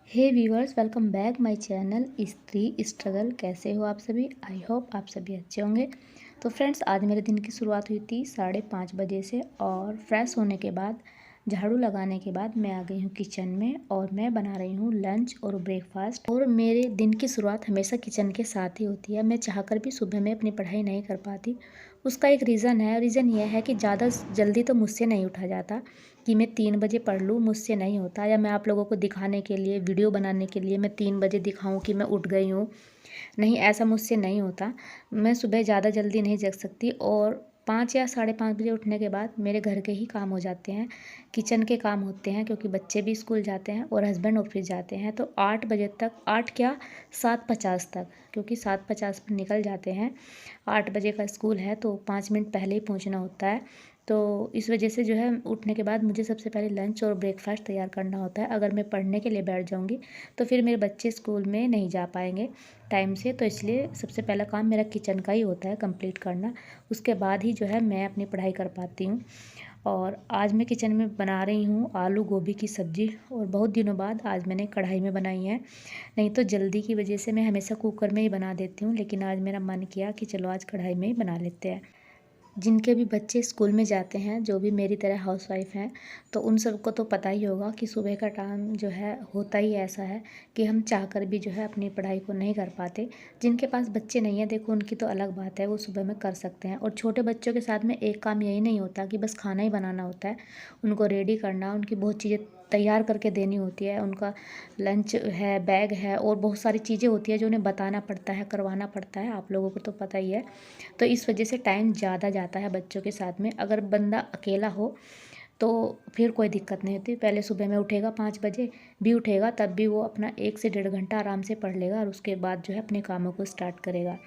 Hey viewers, welcome back my channel Stree struggle. कैसे हो आप सभी? आई होप आप सभी अच्छे होंगे। तो फ्रेंड्स, आज मेरे दिन की शुरुआत हुई थी 5:30 बजे से, और फ्रेश होने के बाद, झाड़ू लगाने के बाद मैं आ गई हूँ किचन में और मैं बना रही हूँ लंच और ब्रेकफास्ट। और मेरे दिन की शुरुआत हमेशा किचन के साथ ही होती है। मैं चाहकर भी सुबह में अपनी पढ़ाई नहीं कर पाती। उसका एक रीज़न यह है कि ज़्यादा जल्दी तो मुझसे नहीं उठा जाता कि मैं 3 बजे पढ़ लूँ, मुझसे नहीं होता। या मैं आप लोगों को दिखाने के लिए, वीडियो बनाने के लिए मैं 3 बजे दिखाऊँ कि मैं उठ गई हूँ, नहीं, ऐसा मुझसे नहीं होता। मैं सुबह ज़्यादा जल्दी नहीं जग सकती, और 5 या 5:30 बजे उठने के बाद मेरे घर के ही काम हो जाते हैं, किचन के काम होते हैं, क्योंकि बच्चे भी स्कूल जाते हैं और हस्बैंड ऑफिस जाते हैं। तो 8 बजे तक, 8 क्या, 7:50 तक, क्योंकि 7:50 पर निकल जाते हैं। 8 बजे का स्कूल है तो 5 मिनट पहले ही पहुँचना होता है। तो इस वजह से जो है, उठने के बाद मुझे सबसे पहले लंच और ब्रेकफास्ट तैयार करना होता है। अगर मैं पढ़ने के लिए बैठ जाऊँगी तो फिर मेरे बच्चे स्कूल में नहीं जा पाएंगे टाइम से। तो इसलिए सबसे पहला काम मेरा किचन का ही होता है कंप्लीट करना। उसके बाद ही जो है मैं अपनी पढ़ाई कर पाती हूँ। और आज मैं किचन में बना रही हूँ आलू गोभी की सब्ज़ी, और बहुत दिनों बाद आज मैंने कढ़ाई में बनाई है। नहीं तो जल्दी की वजह से मैं हमेशा कुकर में ही बना देती हूँ, लेकिन आज मेरा मन किया कि चलो आज कढ़ाई में ही बना लेते हैं। जिनके भी बच्चे स्कूल में जाते हैं, जो भी मेरी तरह हाउसवाइफ हैं, तो उन सबको तो पता ही होगा कि सुबह का टाइम जो है होता ही ऐसा है कि हम चाहकर भी जो है अपनी पढ़ाई को नहीं कर पाते। जिनके पास बच्चे नहीं हैं, देखो उनकी तो अलग बात है, वो सुबह में कर सकते हैं। और छोटे बच्चों के साथ में एक काम यही नहीं होता कि बस खाना ही बनाना होता है, उनको रेडी करना, उनकी बहुत चीज़ें तैयार करके देनी होती है। उनका लंच है, बैग है, और बहुत सारी चीज़ें होती है जो उन्हें बताना पड़ता है, करवाना पड़ता है, आप लोगों को तो पता ही है। तो इस वजह से टाइम ज़्यादा जाता है बच्चों के साथ में। अगर बंदा अकेला हो तो फिर कोई दिक्कत नहीं होती। पहले सुबह में उठेगा, 5 बजे भी उठेगा, तब भी वो अपना 1 से 1.5 घंटा आराम से पढ़ लेगा, और उसके बाद जो है अपने कामों को स्टार्ट करेगा।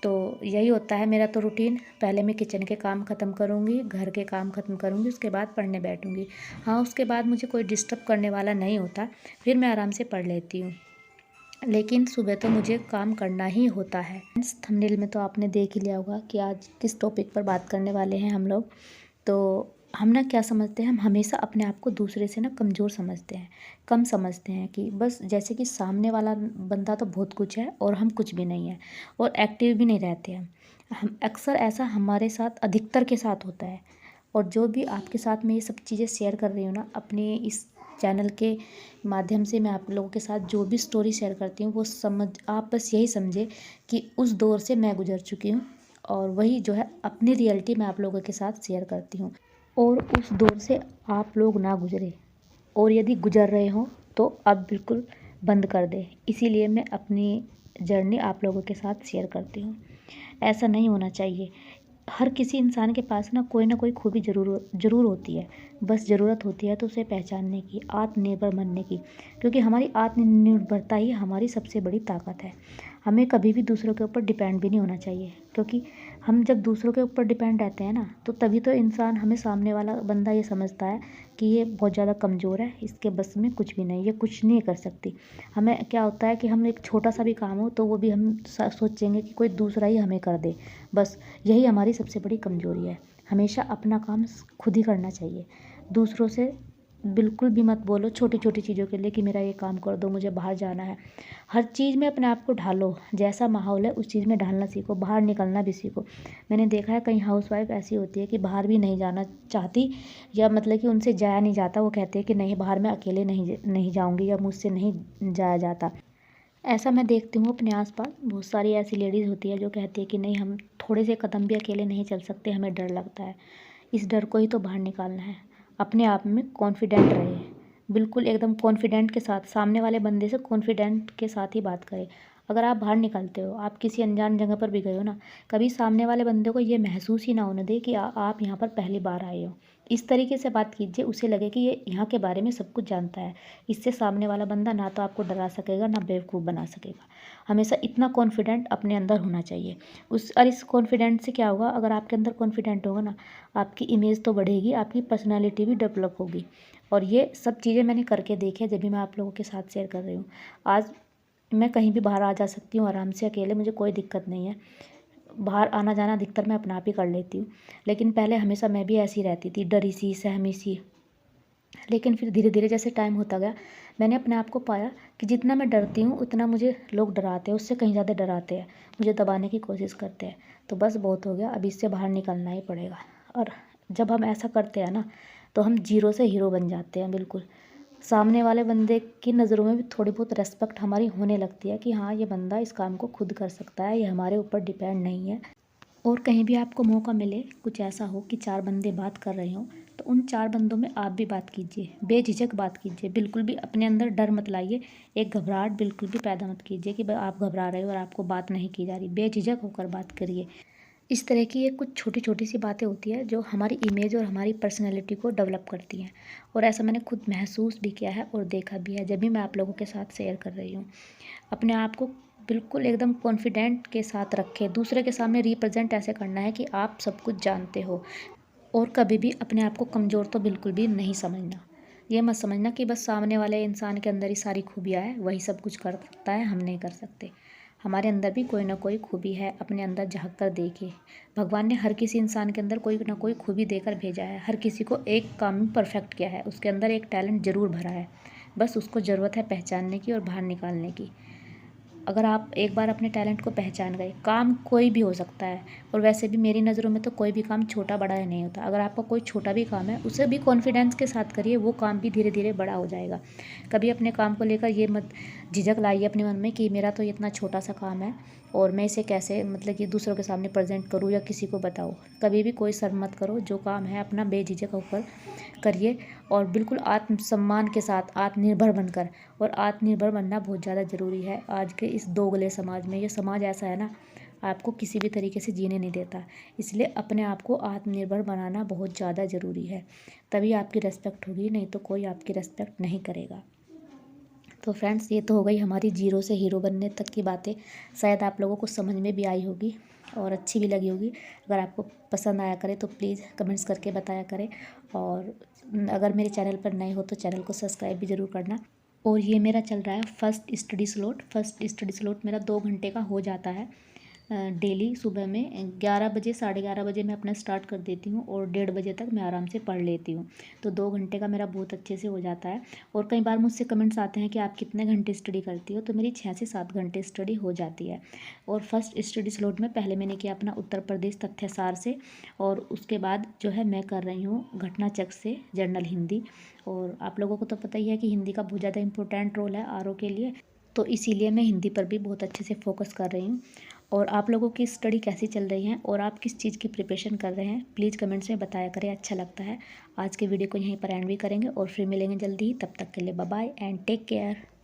तो यही होता है मेरा तो रूटीन। पहले मैं किचन के काम ख़त्म करूँगी, घर के काम ख़त्म करूँगी, उसके बाद पढ़ने बैठूँगी। हाँ, उसके बाद मुझे कोई डिस्टर्ब करने वाला नहीं होता, फिर मैं आराम से पढ़ लेती हूँ। लेकिन सुबह तो मुझे काम करना ही होता है। इस थंबनेल में तो आपने देख ही लिया होगा कि आज किस टॉपिक पर बात करने वाले हैं हम लोग। तो हम ना क्या समझते हैं, हम हमेशा अपने आप को दूसरे से ना कमज़ोर समझते हैं, कम समझते हैं, कि बस जैसे कि सामने वाला बंदा तो बहुत कुछ है और हम कुछ भी नहीं है, और एक्टिव भी नहीं रहते हैं हम। अक्सर ऐसा हमारे साथ, अधिकतर के साथ होता है। और जो भी आपके साथ में ये सब चीज़ें शेयर कर रही हूँ ना अपने इस चैनल के माध्यम से, मैं आप लोगों के साथ जो भी स्टोरी शेयर करती हूँ, वो समझ, आप बस यही समझे कि उस दौर से मैं गुजर चुकी हूँ, और वही जो है अपनी रियलिटी मैं आप लोगों के साथ शेयर करती हूँ। और उस दौर से आप लोग ना गुजरे, और यदि गुजर रहे हो तो अब बिल्कुल बंद कर दे। इसीलिए मैं अपनी जर्नी आप लोगों के साथ शेयर करती हूँ। ऐसा नहीं होना चाहिए। हर किसी इंसान के पास ना कोई खूबी ज़रूर होती है। बस ज़रूरत होती है तो उसे पहचानने की, आत्मनिर्भर बनने की। क्योंकि हमारी आत्मनिर्भरता ही हमारी सबसे बड़ी ताकत है। हमें कभी भी दूसरों के ऊपर डिपेंड भी नहीं होना चाहिए, क्योंकि हम जब दूसरों के ऊपर डिपेंड रहते हैं ना, तो तभी तो इंसान, हमें सामने वाला बंदा ये समझता है कि ये बहुत ज़्यादा कमज़ोर है, इसके बस में कुछ भी नहीं, ये कुछ नहीं कर सकती। हमें क्या होता है कि हम एक छोटा सा भी काम हो तो वो भी हम सोचेंगे कि कोई दूसरा ही हमें कर दे। बस यही हमारी सबसे बड़ी कमज़ोरी है। हमेशा अपना काम खुद ही करना चाहिए। दूसरों से बिल्कुल भी मत बोलो छोटी छोटी चीज़ों के लिए कि मेरा ये काम कर दो, मुझे बाहर जाना है। हर चीज़ में अपने आप को ढालो, जैसा माहौल है उस चीज़ में ढालना सीखो, बाहर निकलना भी सीखो। मैंने देखा है कई हाउसवाइफ ऐसी होती है कि बाहर भी नहीं जाना चाहती, या मतलब कि उनसे जाया नहीं जाता। वो कहते हैं कि नहीं, बाहर मैं अकेले नहीं जाऊँगी, या मुझसे नहीं जाया जाता। ऐसा मैं देखती हूँ अपने आसपास, बहुत सारी ऐसी लेडीज़ होती है जो कहती है कि नहीं, हम थोड़े से कदम भी अकेले नहीं चल सकते, हमें डर लगता है। इस डर को ही तो बाहर निकालना है। अपने आप में कॉन्फिडेंट रहे, बिल्कुल एकदम कॉन्फिडेंट के साथ, सामने वाले बंदे से कॉन्फिडेंट के साथ ही बात करें। अगर आप बाहर निकलते हो, आप किसी अनजान जगह पर भी गए हो ना, कभी सामने वाले बंदे को ये महसूस ही ना होने दे कि आप यहाँ पर पहली बार आए हो। इस तरीके से बात कीजिए, उसे लगे कि ये यहाँ के बारे में सब कुछ जानता है। इससे सामने वाला बंदा ना तो आपको डरा सकेगा, ना बेवकूफ़ बना सकेगा। हमेशा इतना कॉन्फिडेंट अपने अंदर होना चाहिए। इस कॉन्फिडेंट से क्या होगा, अगर आपके अंदर कॉन्फिडेंट होगा ना, आपकी इमेज तो बढ़ेगी, आपकी पर्सनैलिटी भी डेवलप होगी। और ये सब चीज़ें मैंने करके देखी है, जब भी मैं आप लोगों के साथ शेयर कर रही हूँ। आज मैं कहीं भी बाहर आ जा सकती हूँ आराम से अकेले, मुझे कोई दिक्कत नहीं है। बाहर आना जाना अधिकतर मैं अपना आप ही कर लेती हूँ। लेकिन पहले हमेशा मैं भी ऐसी रहती थी, डरी सी, सहमी सी। लेकिन फिर धीरे धीरे जैसे टाइम होता गया, मैंने अपने आप को पाया कि जितना मैं डरती हूँ उतना मुझे लोग डराते हैं, उससे कहीं ज़्यादा डराते हैं, मुझे दबाने की कोशिश करते हैं। तो बस बहुत हो गया, अब इससे बाहर निकलना ही पड़ेगा। और जब हम ऐसा करते हैं ना तो हम जीरो से हीरो बन जाते हैं। बिल्कुल सामने वाले बंदे की नज़रों में भी थोड़ी बहुत रेस्पेक्ट हमारी होने लगती है कि हाँ, ये बंदा इस काम को खुद कर सकता है, ये हमारे ऊपर डिपेंड नहीं है। और कहीं भी आपको मौका मिले, कुछ ऐसा हो कि 4 बंदे बात कर रहे हों, तो उन 4 बंदों में आप भी बात कीजिए, बेझिझक बात कीजिए। बिल्कुल भी अपने अंदर डर मत लाइए, एक घबराहट बिल्कुल भी पैदा मत कीजिए कि आप घबरा रहे हो और आपको बात नहीं की जा रही। बेझिझक होकर बात करिए। इस तरह की ये कुछ छोटी छोटी सी बातें होती है जो हमारी इमेज और हमारी पर्सनैलिटी को डेवलप करती हैं। और ऐसा मैंने खुद महसूस भी किया है और देखा भी है जब भी मैं आप लोगों के साथ शेयर कर रही हूँ। अपने आप को बिल्कुल एकदम कॉन्फिडेंट के साथ रखें। दूसरे के सामने रिप्रेजेंट ऐसे करना है कि आप सब कुछ जानते हो। और कभी भी अपने आप को कमज़ोर तो बिल्कुल भी नहीं समझना। ये मत समझना कि बस सामने वाले इंसान के अंदर ही सारी खूबियाँ हैं, वही सब कुछ कर सकता है, हम नहीं कर सकते। हमारे अंदर भी कोई ना कोई खूबी है, अपने अंदर झाँक कर देखिए। भगवान ने हर किसी इंसान के अंदर कोई ना कोई खूबी देकर भेजा है। हर किसी को एक काम में परफेक्ट किया है, उसके अंदर एक टैलेंट ज़रूर भरा है। बस उसको ज़रूरत है पहचानने की और बाहर निकालने की। अगर आप एक बार अपने टैलेंट को पहचान गए, काम कोई भी हो सकता है। और वैसे भी मेरी नज़रों में तो कोई भी काम छोटा बड़ा नहीं होता। अगर आपका कोई छोटा भी काम है, उसे भी कॉन्फिडेंस के साथ करिए, वो काम भी धीरे धीरे बड़ा हो जाएगा। कभी अपने काम को लेकर ये मत झिझक लाइए अपने मन में कि मेरा तो इतना छोटा सा काम है और मैं इसे कैसे मतलब कि दूसरों के सामने प्रेजेंट करूँ या किसी को बताऊँ। कभी भी कोई शर्म मत करो, जो काम है अपना बेझिझक होकर करिए और बिल्कुल आत्मसम्मान के साथ आत्मनिर्भर बनकर। और आत्मनिर्भर बनना बहुत ज़्यादा ज़रूरी है आज के इस दोगले समाज में। ये समाज ऐसा है ना, आपको किसी भी तरीके से जीने नहीं देता। इसलिए अपने आप को आत्मनिर्भर बनाना बहुत ज़्यादा ज़रूरी है, तभी आपकी रेस्पेक्ट होगी, नहीं तो कोई आपकी रेस्पेक्ट नहीं करेगा। तो फ्रेंड्स, ये तो हो गई हमारी जीरो से हीरो बनने तक की बातें। शायद आप लोगों को समझ में भी आई होगी और अच्छी भी लगी होगी। अगर आपको पसंद आया करे तो प्लीज़ कमेंट्स करके बताया करें। और अगर मेरे चैनल पर नए हो तो चैनल को सब्सक्राइब भी ज़रूर करना। और ये मेरा चल रहा है फर्स्ट स्टडी स्लॉट मेरा 2 घंटे का हो जाता है डेली। सुबह में 11 बजे 11:30 बजे मैं अपना स्टार्ट कर देती हूँ और 1:30 बजे तक मैं आराम से पढ़ लेती हूँ। तो 2 घंटे का मेरा बहुत अच्छे से हो जाता है। और कई बार मुझसे कमेंट्स आते हैं कि आप कितने घंटे स्टडी करती हो, तो मेरी 6 से 7 घंटे स्टडी हो जाती है। और फर्स्ट स्टडी स्लॉट में पहले मैंने किया अपना उत्तर प्रदेश तथ्यसार से, और उसके बाद जो है मैं कर रही हूँ घटना चक्र से जर्नल हिंदी। और आप लोगों को तो पता ही है कि हिंदी का बहुत ज़्यादा इंपॉर्टेंट रोल है आरओ के लिए, तो इसीलिए मैं हिंदी पर भी बहुत अच्छे से फोकस कर रही हूँ। और आप लोगों की स्टडी कैसी चल रही है और आप किस चीज़ की प्रिपरेशन कर रहे हैं, प्लीज़ कमेंट्स में बताया करें, अच्छा लगता है। आज के वीडियो को यहीं पर एंड भी करेंगे और फिर मिलेंगे जल्दी ही। तब तक के लिए bye bye and take care.